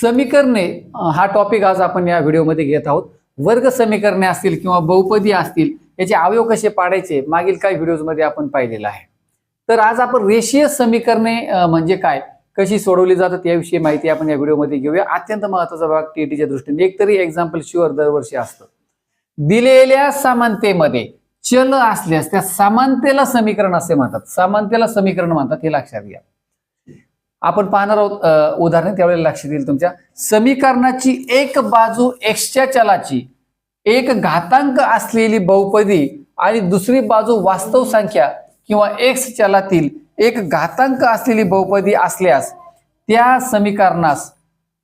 समीकरणे हा टॉपिक आज आपण या व्हिडिओमध्ये घेत आहोत। वर्ग समीकरणे असतील किंवा बहुपदी असतील याचे अवयव कसे पाडायचे मागील काही व्हिडिओजमध्ये आपण पाहिलेलं आहे। तर आज आपण रेषीय समीकरणे म्हणजे काय, कशी सोडवली जातात याविषयी माहिती आपण या व्हिडिओमध्ये घेऊया। अत्यंत महत्त्वाचा भाग टीईटीच्या दृष्टीने एक तरी एक्झाम्पल शुअर दरवर्षी असतं। दिलेल्या समानतेमध्ये चल असल्यास त्या समानतेला समीकरण असे म्हणतात। समानतेला समीकरण म्हणतात हे लक्षात घ्या। आपण पाहणार आहोत उदाहरण, त्यावेळेला लक्षात येईल तुमच्या। समीकरणाची एक बाजू x च्या चलाची एक घातांक असलेली बहुपदी आणि दुसरी बाजू वास्तव संख्या किंवा x चलातील एक घातांक असलेली बहुपदी असल्यास त्या समीकरणास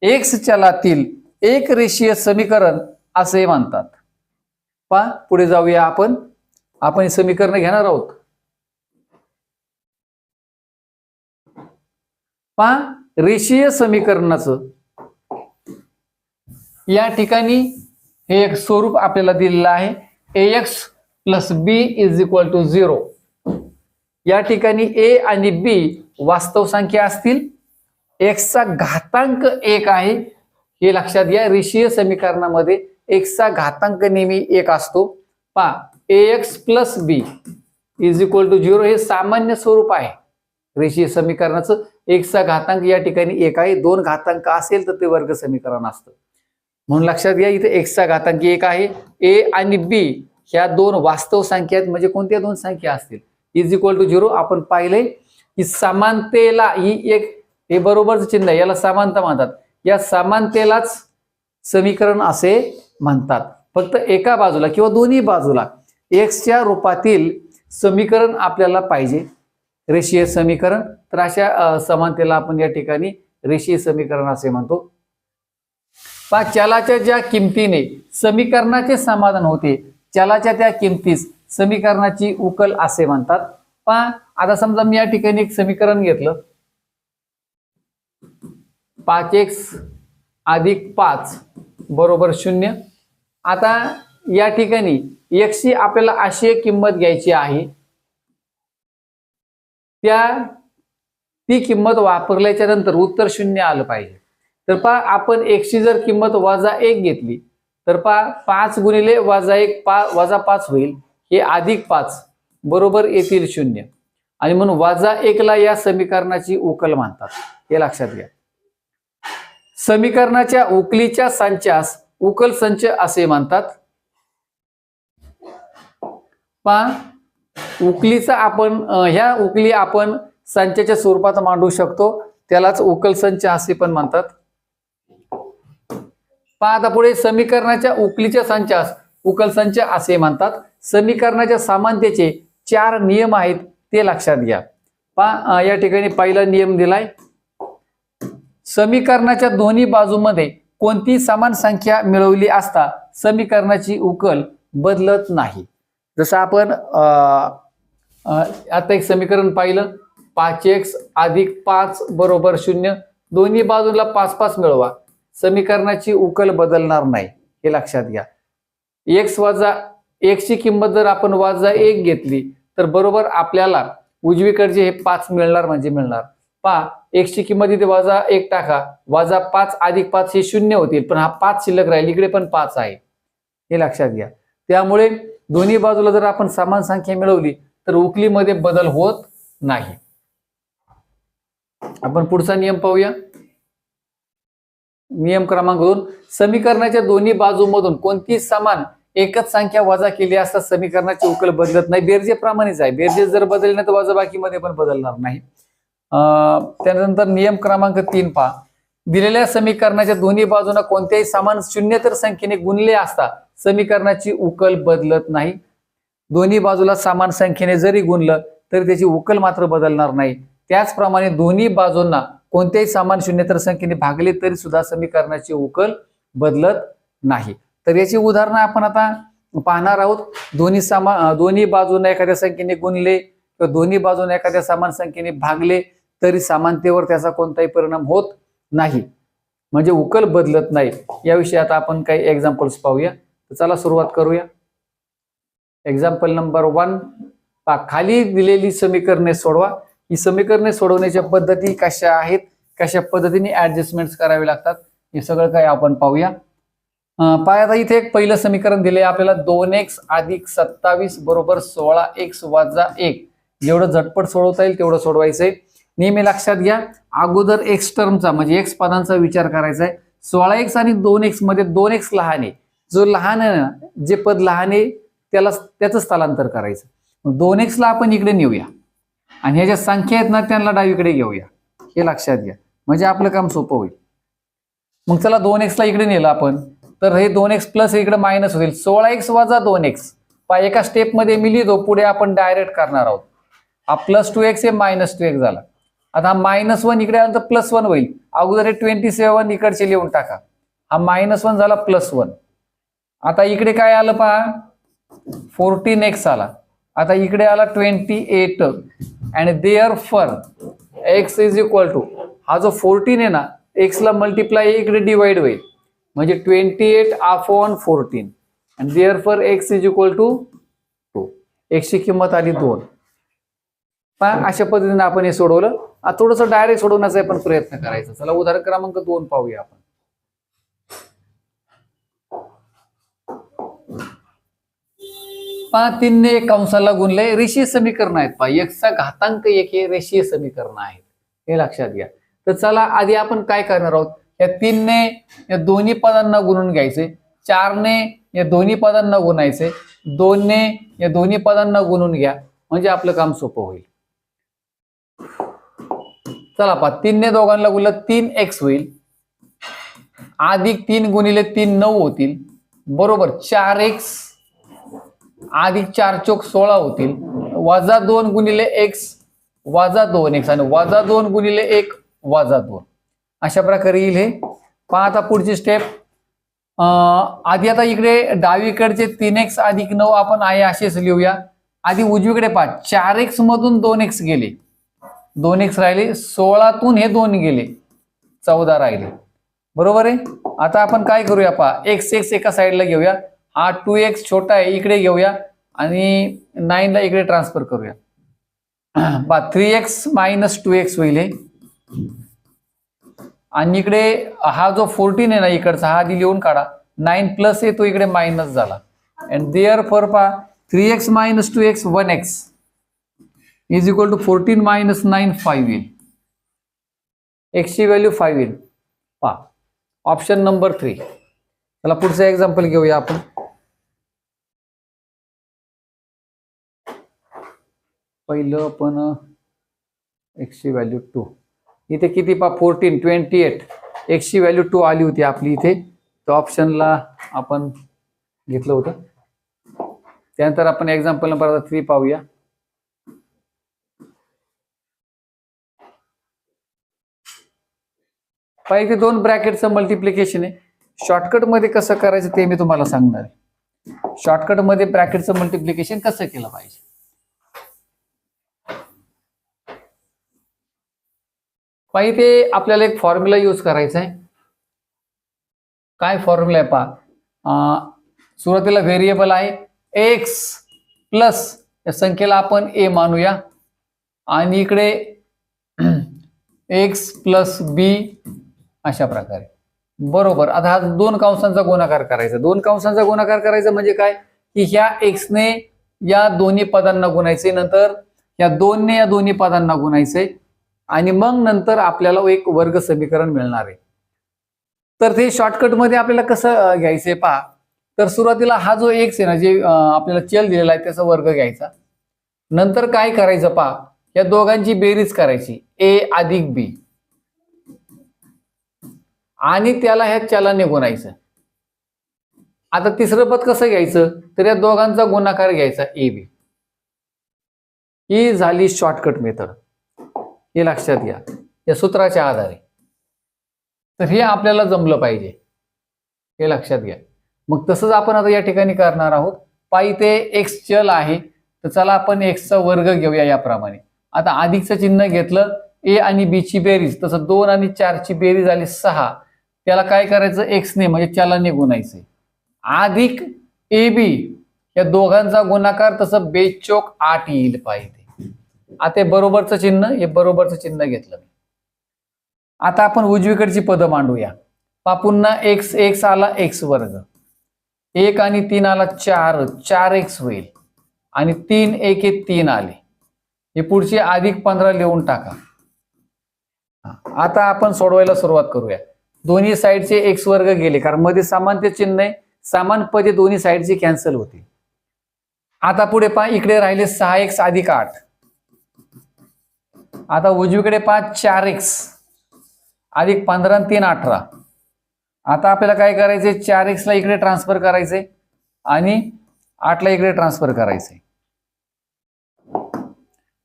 x चलातील एक रेषीय समीकरण असे म्हणतात। पहा पुढे जाऊया आपण समीकरण घेणार आहोत। पहा रेषीय समीकरणाचं या ठिकाणी हे एक स्वरूप आपल्याला दिलेलं आहे, ax + b = 0। या ठिकाणी a आणि b वास्तव संख्या असतील, x चा घातांक 1 आहे हे लक्षात घ्या। रेषीय समीकरणामध्ये x चा घातांक नेहमी 1 असतो। पहा ax + b = 0 हे सामान्य स्वरूप आहे रेषीय समीकरणाचं। x चा घातांक या ठिकाणी 1 आहे, 2 घातांक असेल तर ते वर्ग समीकरण असतं। म्हणून लक्षात घ्या इथे x चा घातांक 1 आहे, a आणि b ह्या दोन वास्तव संख्या आहेत। म्हणजे कोणत्या दोन संख्या असतील = 0। आपण पाहिले की समानतेला ही एक हे बरोबरचं चिन्ह आहे, याला समानता म्हणतात। या समानतेलाच समीकरण असे म्हणतात। फक्त एका बाजूला किंवा दोन्ही बाजूला x च्या रूपातील समीकरण आपल्याला पाहिजे, रेषीय समीकरण। तर अशा समानतेला आपण या ठिकाणी रेषीय समीकरण असे म्हणतो। पहा चलाच्या ज्या किमतीने समीकरणाचे समाधान होते चलाच्या त्या किमतीस समीकरणाची उकल असे म्हणतात। पहा आता समजा मी या ठिकाणी एक समीकरण घेतलं, 5x + 5 = 0। आता या ठिकाणी x ची आपल्याला अशी एक किंमत घ्यायची आहे, ती किंमत वापरल्याच्या नंतर उत्तर 0 आलं पाहिजे। तर पहा आपण x ची जर किंमत -1 घेतली तर पहा 5 × -1 -5 होईल, हे +5 बरोबर येतील 0 आणि म्हणून -1 ला या समीकरणाची उकल म्हणतात, हे लक्षात घ्या। समीकरणाच्या उकलीच्या संचास उकल संच असे म्हणतात। पहा उकलीचा ह्या उकली आपण संचाच्या स्वरूपात मांडू शकतो, त्यालाच उकल संच असे पण म्हणतात। पहा आता पुढे समीकरणाच्या उकलीच्या संचास उकल संच असे म्हणतात। समीकरणाच्या समानतेचे 4 नियम आहेत ते लक्षात घ्या। पहा या ठिकाणी पहिला नियम दिलाय, समीकरणाच्या दोन्ही बाजूमध्ये कोणती समान संख्या मिळवली असता समीकरणाची उकल बदलत नाही। जसं आपण आता एक समीकरण पाहिलं, 5x + 5 = 0। दोन्ही बाजूला 5 मिळवा, समीकरणाची उकल बदलणार नाही, हे लक्षात घ्या। x ची किंमत जर आपण -1 घेतली तर बरोबर आपल्याला उजवीकडचे हे 5 मिळणार म्हणजे मिळणार। पहा x ची किंमत इथे -1 टाका, -5 + 5 हे 0 होतील, पण हा 5 शिल्लक राहील, इकडे पण 5 आहे, हे लक्षात घ्या। त्यामुळे दोन्ही बाजूला जर आपण समान संख्या मिळवली तर उकलीमध्ये बदल होत नाही। आपण पुढचा नियम पाहूया। नियम क्रमांक 2, समीकरणाच्या दोन्ही बाजूमधून कोणती समान एकच संख्या वजा केली असता समीकरणाची उकल बदलत नाही। बेरजेप्रमाणेच आहे, बेरजेस जर बदलली नाही तर वजाबाकीमध्ये पण बदलणार नाही। त्यानंतर नियम क्रमांक 3 पहा, दिलेल्या समीकरणाच्या दोन्ही बाजूंना कोणत्याही समान शून्येतर संख्येने गुणले असता समीकरणाची उकल बदलत नाही। दोन्ही बाजूला समान संख्येने जरी गुणलं तरी त्याची उकल मात्र बदलणार नाही। त्याचप्रमाणे दोन्ही बाजूंना कोणत्याही समान शून्येतर संख्येने भागले तरी सुद्धा समीकरणाची उकल बदलत नाही। तर याची उदाहरणं आपण आता पाहणार आहोत। दोन्ही बाजूंना एखाद्या संख्येने गुणले किंवा दोन्ही बाजूंना एखाद्या समान संख्येने भागले तरी समानतेवर त्याचा कोणताही परिणाम होत नाही, म्हणजे उकल बदलत नाही। याविषयी आता आपण काही एक्झाम्पल्स पाहूया। तर चला सुरुवात करूया। एक्झाम्पल नंबर 1, खाली दिलेली समीकरणे सोडवा। ही समीकरणे सोडवण्याच्या पद्धती कशा आहेत, कशा पद्धतीने ऍडजस्टमेंट्स करावे लागतात हे सगळं काय आपण पाहूया. पाय आता इथे एक पहिलं समीकरण दिले आपल्याला 2x अधिक 27 बरोबर 16x वजा 1. जेवढं झटपट सोडवता येईल तेवढं सोडवायचंय. नेहमी लक्षात घ्या अगोदर एक्स टर्मचा म्हणजे एक्स पदांचा विचार करायचा आहे. 16x आणि 2x मध्ये 2x लहान आहे. जो लहान आहे ना जे पद लहान आहे त्याचं स्थलांतर करायचं. 2x ला आपण इकडे नेऊया आणि ह्या ज्या संख्या आहेत ना त्यांना डावीकडे घेऊया. हे लक्षात घ्या म्हणजे आपलं काम सोपं होईल. मग चला 2x ला इकडे नेलं आपण तर हे 2x प्लस इकडे मायनस होईल. 16x वजा 2x एका स्टेप मध्ये मी लिहितो पुढे आपण डायरेक्ट करणार आहोत. हा प्लस 2x हे मायनस 2x झाला. आता -1 इकडे आलं तर +1 होईल. अगोदर हे 27 इकडचे लिहून टाका. हा -1 झाला +1. आता इकडे काय आलं पहा 14x आला. आता इकडे आला 28 आणि therefore x is equal to हा जो 14 आहे ना x ला मल्टिप्लाय इकडे डिवाइड होईल म्हणजे 28/14 आणि therefore x is equal to 2. x ची किंमत आली 2. पहा अशा पद्धतीने आपण हे सोडवलं. थोडंसं डायरेक्ट सोडवण्याचा पण प्रयत्न करायचा. चला उदाहरण क्रमांक 2 पाहूया आपण. पहा 3 ने 1 कंसाला गुणले. रेषीय समीकरण आहेत. पहा x चा घातांक 1 हे रेषीय समीकरण आहेत. हे लक्षात घ्या. तर चला आधी आपण काय करणार आहोत या 3 ने या दोन्ही पदांना गुणून घ्यायचे. 4 ने या दोन्ही पदांना गुणायचे. 2 ने या दोन्ही पदांना गुणून घ्या म्हणजे आपलं काम सोपं होईल. चला पहा 3 ने दोघांना गुणलं 3x होईल अधिक 3 गुणिले 3 9 होतील बरोबर 4x अधिक 4 चौक 16 होतील वजा 2 गुणिले x वजा 2x आणि वजा 2 गुणिले 1 वजा 2 अशा प्रकारे येईल. हे पहा आता पुढची स्टेप. आधी आता इकडे डावीकडचे 3x अधिक 9 आपण आहे असेच लिहूया. आधी उजवीकडे पहा 4x मधून 2x गेले 2x राहिले 16तून हे 2 गेले 14 राहिले बरोबर आहे. आता आपण काय करूया पहा x एका साईडला घेऊया. हा 2x छोटा आहे इकडे घेऊया आणि 9 ला इकडे ट्रान्सफर करूया. पहा 3x - 2x होईल आणि इकडे हा जो 14 आहे ना इकडचा हा आधी लिहून काढा. 9 प्लस आहे तो इकडे मायनस झाला आणि देअरफॉर पहा 3x - 2x 1x is equal to 14 - 9 5 येईल. x ची व्हॅल्यू 5 येईल. पहा ऑप्शन नंबर 3. चला पुढचं एक्झाम्पल घेऊया आपण. पहिलं आपण x ची व्हॅल्यू 2 इथे किती पहा 14 28 x ची व्हॅल्यू 2 आली होती आपली इथे. तो ऑप्शनला आपण घेतलं होतं. त्यानंतर आपण एक्झाम्पल नंबर 3 पाहूया. पहा इथे 2 ब्रॅकेटचं मल्टिप्लिकेशन आहे. शॉर्टकट मध्ये कसं करायचं ते मी तुम्हाला सांगणार आहे. शॉर्टकट मध्ये ब्रॅकेटचं मल्टिप्लिकेशन कसं केलं पाहिजे. पहा इथे आपल्याला एक फॉर्म्युला यूज करायचा आहे. काय फॉर्म्युला आहे पहा. सुरुवातीला व्हेरिएबल आहे x प्लस या संख्येला आपण a मानूया आणि इकडे x प्लस b अशा प्रकारे बरोबर. आता हा 2 कंसांचा गुणाकार करायचा. 2 कंसांचा गुणाकार करायचा म्हणजे काय की ह्या x ने या दोन्ही पदांना गुणायचे नंतर या 2 ने या दोन्ही पदांना गुणायचे आणि मग नंतर आपल्याला एक वर्ग समीकरण मिळणार आहे. तर ते शॉर्टकट मध्ये आपल्याला कसं घ्यायचंय पहा. तर सुरुवातीला हा जो x आहे ना जे आपल्याला चल दिलेला आहे त्याचा वर्ग घ्यायचा. नंतर काय करायचं पहा या दोघांची बेरीज करायची a अधिक b आणि त्याला ह्या चलाने गुणायचं. आता तिसरं पद कसं घ्यायचं तर या दोघांचा गुणाकार घ्यायचा ab. ही झाली शॉर्टकट मेथड. हे लक्षात घ्या या सूत्राच्या आधारे. तर हे आपल्याला जमलं पाहिजे हे लक्षात घ्या. मग तसंच आपण आता या ठिकाणी करणार आहोत. पहा इथे x चल आहे तर चला आपण x चा वर्ग घेऊया याप्रमाणे. आता अधिकचं चिन्ह घेतलं a आणि b ची बेरीज तसं 2 आणि 4 ची बेरीज झाली 6. त्याला काय करायचं x ने म्हणजे चलाने गुणायचे अधिक ab या दोघांचा गुणाकार तसं 2 चौक 8 येईल पाहिजे. आता बरोबरचं चिन्ह हे बरोबरचं चिन्ह घेतलं. आता आपण उजवीकडची पदं मांडूया. पुन्हा एक्स एक्स आला एक्स वर्ग, 1 आणि 3 आला 4, 4x होईल आणि 3 1 हे 3 आले. हे पुढचे अधिक 15 लिहून टाका. आता आपण सोडवायला सुरुवात करूया. दोन्ही साईडचे एक्स वर्ग गेले कारण मध्ये समानते चिन्ह आहे, समान पदे दोन्ही साईडचे कॅन्सल होतील. आता पुढे पहा, इकडे राहिले 6x अधिक 8. आता उजवीकडे पहा 4x अधिक 15 आणि 3 18. आता आपल्याला काय करायचे, 4x ला इकडे ट्रान्सफर करायचे आणि 8 ला इकडे ट्रान्सफर करायचे.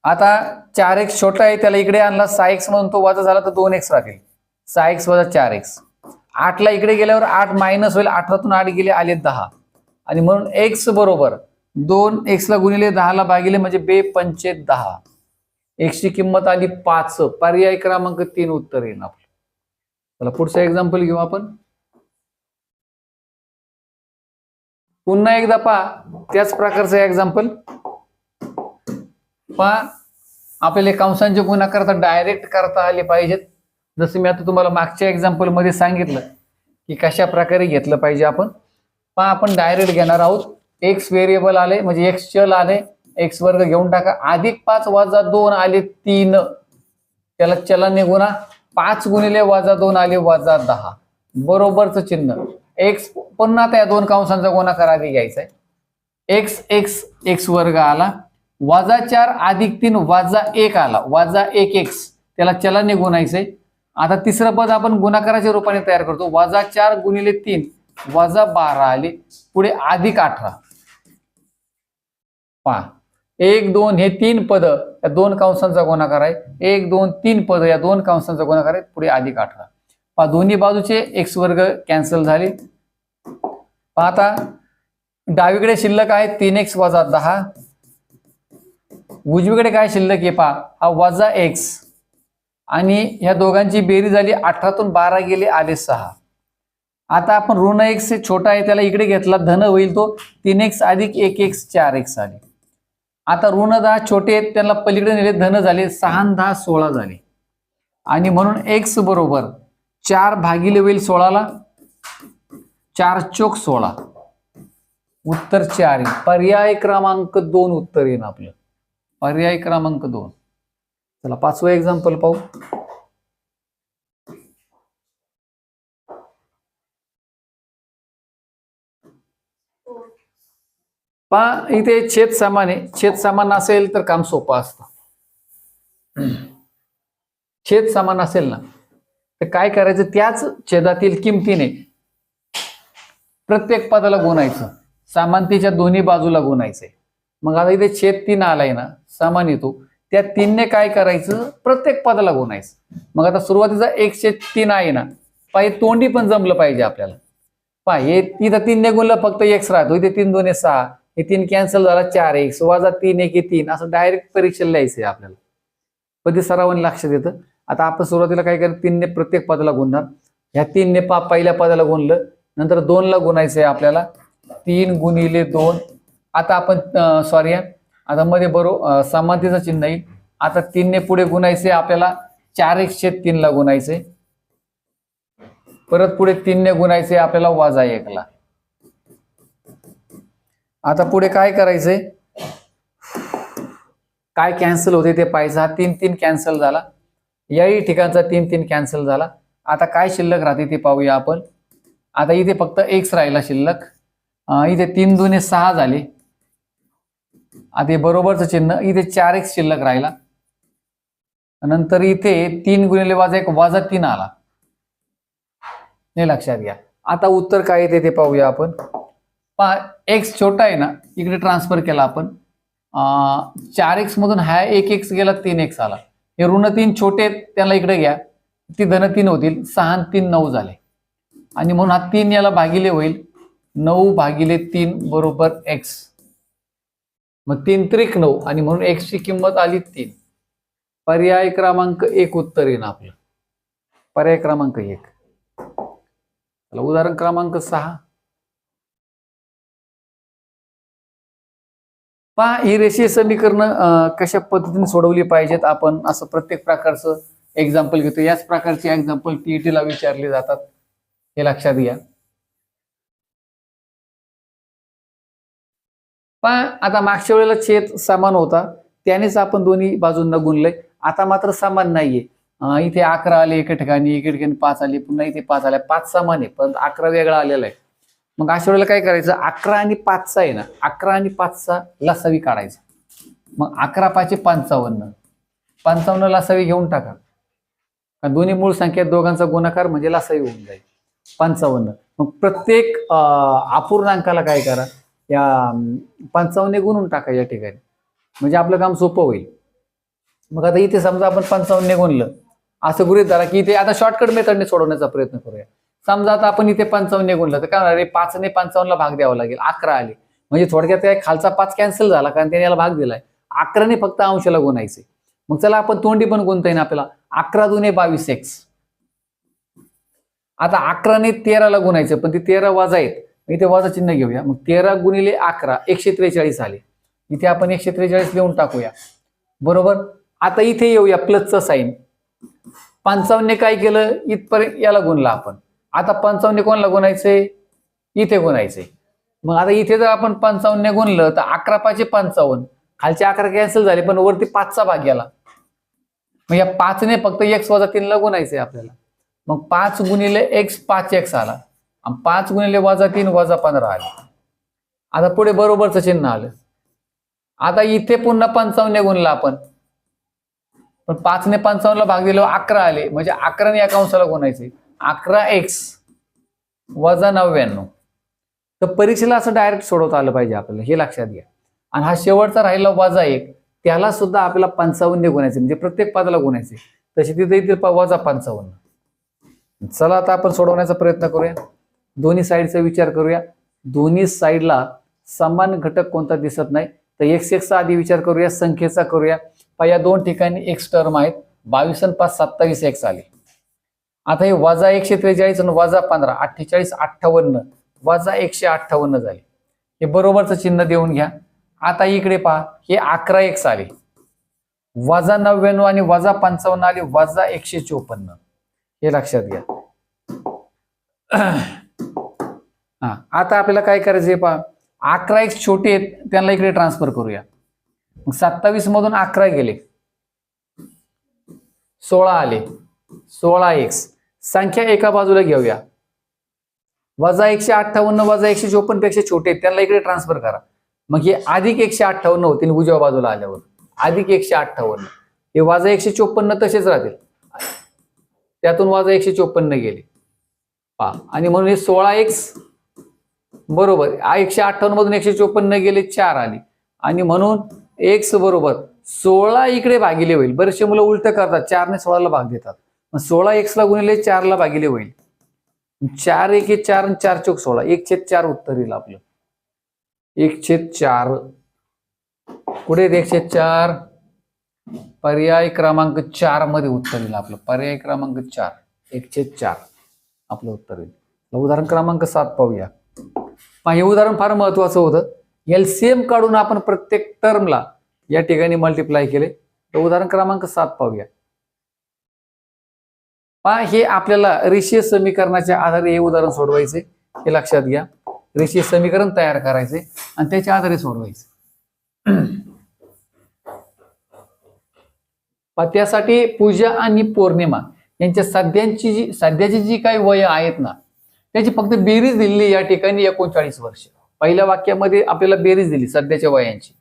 आता 4x छोटा आहे त्याला इकडे आणला, 6x म्हणून तो वजा झाला तर 2x राहील, 6x वजा 4x. 8 ला इकडे गेल्यावर 8 मायनस होईल, 18 तून 8 गेले आले 10 आणि म्हणून x बरोबर 2x ला गुणिले 10 ला भागिले म्हणजे 2 पंचे 10. x ची किंमत आली 5. पर्याय क्रमांक 3 उत्तर येईल आपलं. चला पुढचं एक्झाम्पल घेऊ आपण. पुन्हा एकदा पहा त्याच प्रकारचं एक्झाम्पल पहा. आपल्याला कंसांचे गुणाकार तर डायरेक्ट करता आले पाहिजेत. जसं मी आता तुम्हाला मागच्या एक्झाम्पल मध्ये सांगितलं की कशा प्रकारे घेतलं पाहिजे आपण. पहा आपण डायरेक्ट घेणार आहोत. एक्स व्हेरिएबल आले म्हणजे एक्स चल आले, एक्स वर्ग घेऊन टाका. अधिक 5 वजा 2 आले 3, त्याला चलाने गुणा. 5 गुणिले वजा 2 आले वजा 10, बरोबरचं चिन्ह. एक्स पुन्हा त्या दोन कंसांचा गुणाकार आधी घ्यायचा आहे. एक्स एक्स एक्स वर्ग आला, वजा 4 अधिक 3 वजा 1 आला, वजा 1 एक्स, त्याला चलाने गुणायचंय. आता तिसरं पद आपण गुणाकाराच्या रूपाने तयार करतो. वजा 4 गुणिले 3 वजा 12 आले, पुढे अधिक 18. पहा 1 2 हे 3 पद या दोन कंसांचा गुणाकार आहे. 1 2 3 पद या दोन कंसांचा गुणाकार आहे, पुढे अधिक 18. पहा दोन्ही बाजूचे एक्स वर्ग कॅन्सल झाले. पहा आता डावीकडे शिल्लक आहे 3x वजा 10, उजवीकडे काय शिल्लक आहे पहा, हा वजा x आणि ह्या दोघांची बेरीज झाली 18 तून 12 गेले आले 6. आता आपण ऋण x छोटा आहे त्याला इकडे घेतला, धन होईल तो 3x अधिक 1x 4x आले. आता ऋण 10 छोटे आहेत त्यांना पलीकडे नेले, धन झाले 6 10 16 झाले आणि म्हणून x बरोबर 4 भागिले होईल 16 ला, 4 चोक 16, उत्तर 4 येईल. पर्याय क्रमांक 2 उत्तर येईल आपलं. पर्याय क्रमांक 2. चला पाचवं एक्झाम्पल पाहू. पहा इथे छेद समान आहे. छेद समान असेल तर काम सोपं असतं. छेद समान असेल ना तर काय करायचं, त्याच छेदातील किमतीने प्रत्येक पदाला गुणायचं, समानतेच्या दोन्ही बाजूला गुणायचंय. मग आता इथे छेद 3 आलाय ना, समान येतो, त्या 3 ने काय करायचं, प्रत्येक पदाला गुणायचं. मग आता सुरुवातीचा 1/3 आहे ना, पाय तोंडी पण जमलं पाहिजे आपल्याला. पहा हे इथं 3 ने गुणलं फक्त x राहतो, इथे 3 2 6, हे 3 कॅन्सल झाला 4x वजा 3 1 3, असं डायरेक्ट परीक्षेला लिहायचंय आपल्याला. कधी सरावाने लक्षात येतं. आता आपण सुरुवातीला काय करायचं, 3 ने प्रत्येक पदाला गुणणार. ह्या 3 ने पहिल्या पदाला गुणलं, नंतर 2 ला गुणायचंय आपल्याला, 3 गुणिले 2. आता आपण सॉरी आता मध्ये समानतेचं चिन्ह येईल. आता 3 ने पुढे गुणायचे आपल्याला, 4x/3 ला गुणायचे, परत पुढे 3 ने गुणायचे आपल्याला वजा 1 ला. आता पुढे काय करायचंय, काय कॅन्सल होते ते पाहिजे. हा 3 3 कॅन्सल झाला, याही ठिकाणचा 3 3 कॅन्सल झाला. आता काय शिल्लक राहते ते पाहूया आपण. आता इथे फक्त x राहिला शिल्लक, इथे 3 2 6 झाले, आता बरोबरचं चिन्ह, इथे 4x शिल्लक राहिला, नंतर इथे 3 गुणिले वजा 1 वजा 3 आला. हे लक्षात घ्या. आता उत्तर काय येते ते पाहूया आपण. पहा x छोटा आहे ना, इकडे ट्रान्सफर केला आपण, 4x मधून हा 1x गेला, 3x आला. हे ऋण 3 छोटे आहेत त्याला इकडे घ्या, ती धन 3 होतील, 6 3 9 झाले आणि म्हणून हा 3 याला भागिले होईल, 9 भागिले 3 बरोबर x. मग 3 त्रिक 9 आणि म्हणून x ची किंमत आली 3. पर्याय क्रमांक 1 उत्तर येईल आपलं. पर्याय क्रमांक 1. उदाहरण क्रमांक 6. पहा ही रेषीय समीकरणं कशा पद्धतीने सोडवली पाहिजेत आपण, असं प्रत्येक प्रकारचं एक्झाम्पल घेतो. याच प्रकारचे एक्झाम्पल टीईटीला विचारले जातात. हे लक्षात घ्या. पण आता मागच्या वेळेला छेद समान होता, त्यानेच आपण दोन्ही बाजूंना गुणलंय. आता मात्र समान नाहीये. इथे 11 आले एका ठिकाणी, 5 आले, पुन्हा इथे 5 आले. 5 समान आहे पण 11 वेगळा आलेला आहे. मग अशा वेळेला काय करायचं, 11 आणि 5चा आहे ना, 11 आणि 5चा लसावी काढायचा. मग 11 5 55, 55 लसावी घेऊन टाका. दोन्ही मूळ संख्या दोघांचा गुणाकार म्हणजे लसावी होऊन जाईल 55. मग प्रत्येक अपूर्णांकाला काय करा, या 55 गुणून टाका या ठिकाणी, म्हणजे आपलं काम सोपं होईल. मग आता इथे समजा आपण 55 गुणलं, असं गृहीत धरा की इथे आता शॉर्टकट मेथडने सोडवण्याचा प्रयत्न करूया. समजा आता आपण इथे 55 गुणलं तर काय होणार आहे, 5 ने 55ला भाग द्यावा लागेल, 11 आले. म्हणजे थोडक्यात खालचा 5 कॅन्सल झाला कारण त्याने याला भाग दिलाय. 11 ने फक्त अंशाला गुणायचे. मग चला आपण तोंडी पण गुणता येईल आपल्याला. 11 दुने 22x. आता 11 ने 13ला गुणायचं, पण ती 13 वजा आहेत, इथे वजा चिन्ह घेऊया. मग 13 गुणिले 11 143 आले. इथे आपण 143 लिहून टाकूया, बरोबर. आता इथे येऊया प्लसचं साईन. 55 ने काय केलं, इथपर्यंत याला गुणला आपण. आता 55 कोणाला गुणायचंय, इथे गुणायचंय. मग आता इथे जर आपण 55 ने गुणलं तर 11 5 55, खालचे 11 कॅन्सल झाले पण वरती 5चा भाग गेला. मग या 5 ने फक्त x वजा 3 ला गुणायचंय आपल्याला. मग 5 गुणिले x 5x आला, आणि 5 गुणिले वजा 3 वजा 15 आले. आता पुढे बरोबरचं चिन्ह आलं. आता इथे पुन्हा 55 गुणला आपण, पण 5 ने 55ला भाग दिल्यावर 11 आले, म्हणजे 11 ने एका अंशाला गुणायचे. 11x वजा 99. तर परीक्षेला असं डायरेक्ट सोडवता आलं पाहिजे आपल्याला, हे लक्षात घ्या. आणि हा शेवटचा राहिला वजा 1, त्याला सुद्धा आपल्याला 55 ने गुणायचे, म्हणजे प्रत्येक पदाला गुणायचे. तशी तिथे येतील वजा 55. चला आता आपण सोडवण्याचा प्रयत्न करूया. दोन्ही साईडचा विचार करूया. दोन्ही साईडला समान घटक कोणता दिसत नाही, तर x चा आधी विचार करूया, संख्येचा करूया. या दोन ठिकाणी x टर्म आहेत, 22 आणि 5 27x आले. आता हे वजा 143 आणि वजा 15 48 58 वजा 158 झाले. हे बरोबरचं चिन्ह देऊन घ्या. आता इकडे पहा, हे 11x आले, वजा 99 आणि वजा 55 आले, वजा 154. हे लक्षात घ्या. आता आपल्याला काय करायचंय पहा, 11x छोटे आहेत त्यांना इकडे ट्रान्सफर करूया. मग 27 मधून 11 गेले, 16 आले, 16x. संख्या एका बाजूला घेऊया. वजा 158 वजा 154 पेक्षा छोटे आहेत त्यांना इकडे ट्रान्सफर करा. मग हे अधिक 158 होतील उजव्या बाजूला आल्यावर, अधिक 158. हे वजा 154 तसेच राहतील, त्यातून वजा 154 गेले पहा. आणि म्हणून हे 16x बरोबर 158 मधून 154 गेले, 4 आले. आणि म्हणून x बरोबर 16 इकडे भागिले होईल. बरेचसे मुलं उलट करतात, 4 ने 16ला भाग देतात. 16x ला गुणिले 4 ला भागिले होईल. 4 1 4 आणि 4 चौक 16, 1/4 उत्तर येईल आपलं. 1/4 पुढे 1/4 पर्याय क्रमांक 4 मध्ये उत्तर येईल आपलं. पर्याय क्रमांक 4 1/4 आपलं उत्तर येईल. उदाहरण क्रमांक 7 पाहूया. हे उदाहरण फार महत्वाचं होतं. एलसीएम काढून आपण प्रत्येक टर्मला या ठिकाणी मल्टिप्लाय केले. तर उदाहरण क्रमांक 7 पाहूया. पहा, हे आपल्याला रेषीय समीकरणाच्या आधारे हे उदाहरण सोडवायचे, हे लक्षात घ्या. रेषीय समीकरण तयार करायचे आणि त्याच्या आधारे सोडवायचे. त्यासाठी पूजा आणि पौर्णिमा यांच्या सध्याची जी काही वय आहेत ना, त्याची फक्त बेरीज दिलेली या ठिकाणी 39 वर्ष. पहिल्या वाक्यामध्ये आपल्याला बेरीज दिली सध्याच्या वयांची.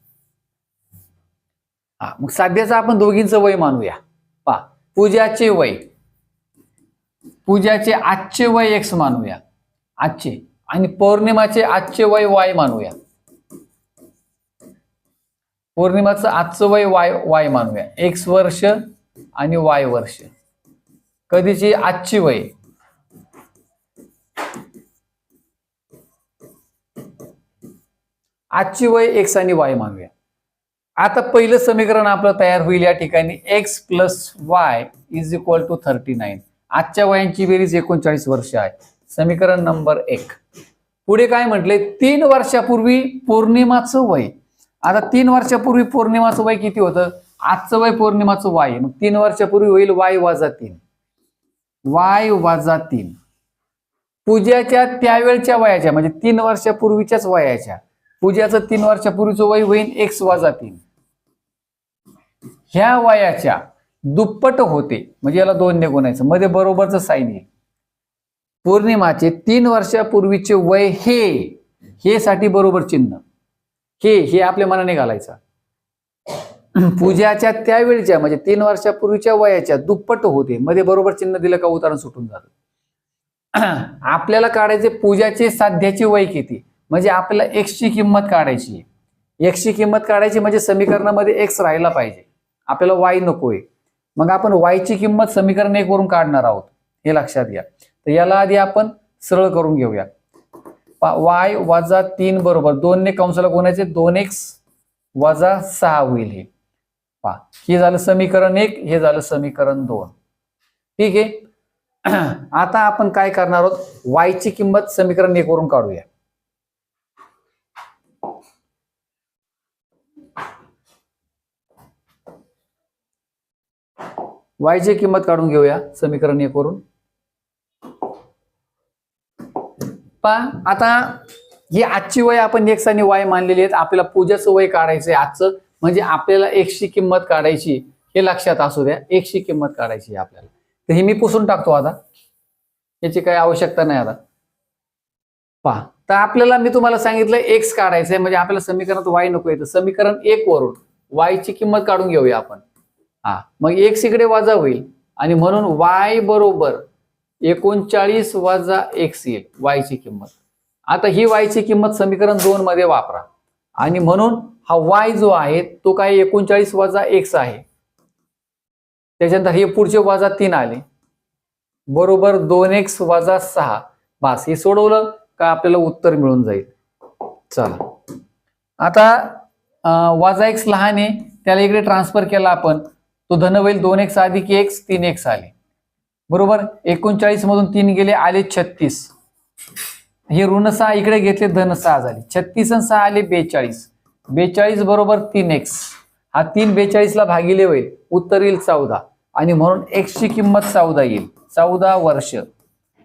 मग सध्याचं आपण दोघींचं वय मानूया. पहा, पूजाचे वय, पूजाचे आजचे वय x मानूया, आजचे. आणि पौर्णिमाचे आजचे वय y मानूया. पौर्णिमाचं आजचं वय y मानूया. x वर्ष आणि y वर्ष. कधीची आजची वय, आजची वय x आणि y मानूया. आता पहिलं समीकरण आपलं तयार होईल या ठिकाणी x + y = 39. आजच्या वयांची बेरीज 39 वर्ष आहे. समीकरण नंबर 1. पुढे काय म्हटले, 3 वर्षापूर्वी पौर्णिमाचं वय. आता 3 वर्षापूर्वी पौर्णिमाचं वय किती होतं, आजचं वय पौर्णिमाचं y. मग 3 वर्षापूर्वी होईल y - 3, y - 3. पूजाच्या त्यावेळच्या वयाच्या म्हणजे 3 वर्षापूर्वीच्याच वयाच्या, पूजाचं 3 वर्षापूर्वीचं वय होईल x वजा 3, ह्या वयाच्या दुप्पट होते म्हणजे याला 2 ने गुणायचं, मध्ये बरोबरचं साईन येईल. पौर्णिमाचे 3 वर्षापूर्वीचे वय हे साठी बरोबर चिन्ह, हे आपल्या मनाने घालायचं. पूजाच्या त्यावेळच्या म्हणजे 3 वर्षापूर्वीच्या वयाच्या दुप्पट होते, मध्ये बरोबर चिन्ह दिलं का उदाहरण सुटून जातं. आपल्याला काढायचे पूजाचे सध्याचे वय किती, म्हणजे आपल्याला x ची किंमत काढायची. x ची किंमत काढायची म्हणजे समीकरणामध्ये x राहायला पाहिजे, आपल्याला y नकोय. मग आपण y ची किंमत समीकरण 1 वरून काढणार आहोत, हे लक्षात घ्या. तर याला आधी आपण सरळ करून घेऊया. y वजा 3 बरोबर 2 ने कंसाला गुणायचे 2x वजा 6 होईल. हे झालं समीकरण 1, हे झालं समीकरण 2. ठीक आहे. आता आपण काय करणार आहोत, y ची किंमत समीकरण 1 वरून काढूया. y ची किंमत काढून घेऊया समीकरण 1 वरून. आता ही आजची वय आपण x आणि y मानलेली आहेत. आपल्याला पूजाचं वय काढायचंय आजचं, म्हणजे आपल्याला x ची किंमत काढायची, हे लक्षात असू द्या. x ची किंमत काढायची आपल्याला. तर हे मी पुसून टाकतो आता, याची काही आवश्यकता नाही आता. पहा, तर आपल्याला मी तुम्हाला सांगितलं x काढायचंय म्हणजे आपल्याला समीकरणात y नको येतं. समीकरण 1 वरून y ची किंमत काढून घेऊया आपण. मग x इकडे वजा होईल आणि म्हणून y बरोबर 39 वजा x येईल y ची किंमत. आता ही y ची किंमत समीकरण 2 मध्ये वापरा आणि म्हणून हा y जो आहे तो काय 39 वजा x आहे. त्याच्यानंतर हे पुढचे वजा 3 आले बरोबर 2x वजा 6. बस हे सोडवलं का आपल्याला उत्तर मिळून जाईल. चला आता वजा x लहान आहे त्याला इकडे ट्रान्सफर केला आपण, तो धन होईल 2x अधिक x 3x आले बरोबर. 39 मधून 3 गेले आले 36. हे ऋण 6 इकडे घेतले धन 6 झाले. 36 आणि 6 आले 42. 42 बरोबर 3x. हा 3 42 ला भागिले होईल, उत्तर येईल 14 आणि म्हणून x ची किंमत 14 येईल. 14 वर्ष.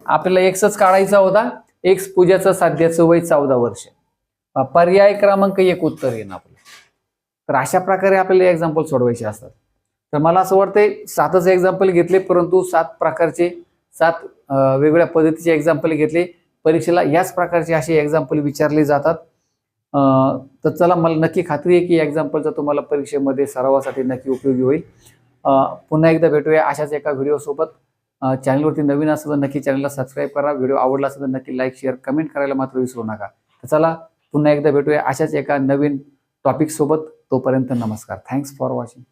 आपल्याला xच काढायचा होता, x पूजाचं साध्याचं वय 14 वर्ष. पर्याय क्रमांक 1 उत्तर येईल आपलं. तर अशा प्रकारे आपल्याला एक्झाम्पल सोडवायचे असतात. तर मला असं वाटतंय 7च एक्झाम्पल घेतले, परंतु 7 प्रकारचे 7 वेगवेगळ्या पद्धतीचे एक्झाम्पल घेतले. परीक्षेला याच प्रकारचे असे एक्झाम्पल विचारले जातात. तर चला, मला नक्की खात्री आहे की एक्झाम्पलचा तुम्हाला परीक्षेमध्ये सरावासाठी नक्की उपयोगी होईल. पुन्हा एकदा भेटूया अशाच एका व्हिडिओ सोबत. चॅनलवरती नवीन असेल तर नक्की चॅनलला सबस्क्राईब करा. व्हिडिओ आवडला असेल तर नक्की लाईक शेअर कमेंट करायला मात्र विसरू नका. तर चला, पुन्हा एकदा भेटूया अशाच एका नवीन टॉपिक सोबत. तोपर्यंत नमस्कार. Thanks for watching.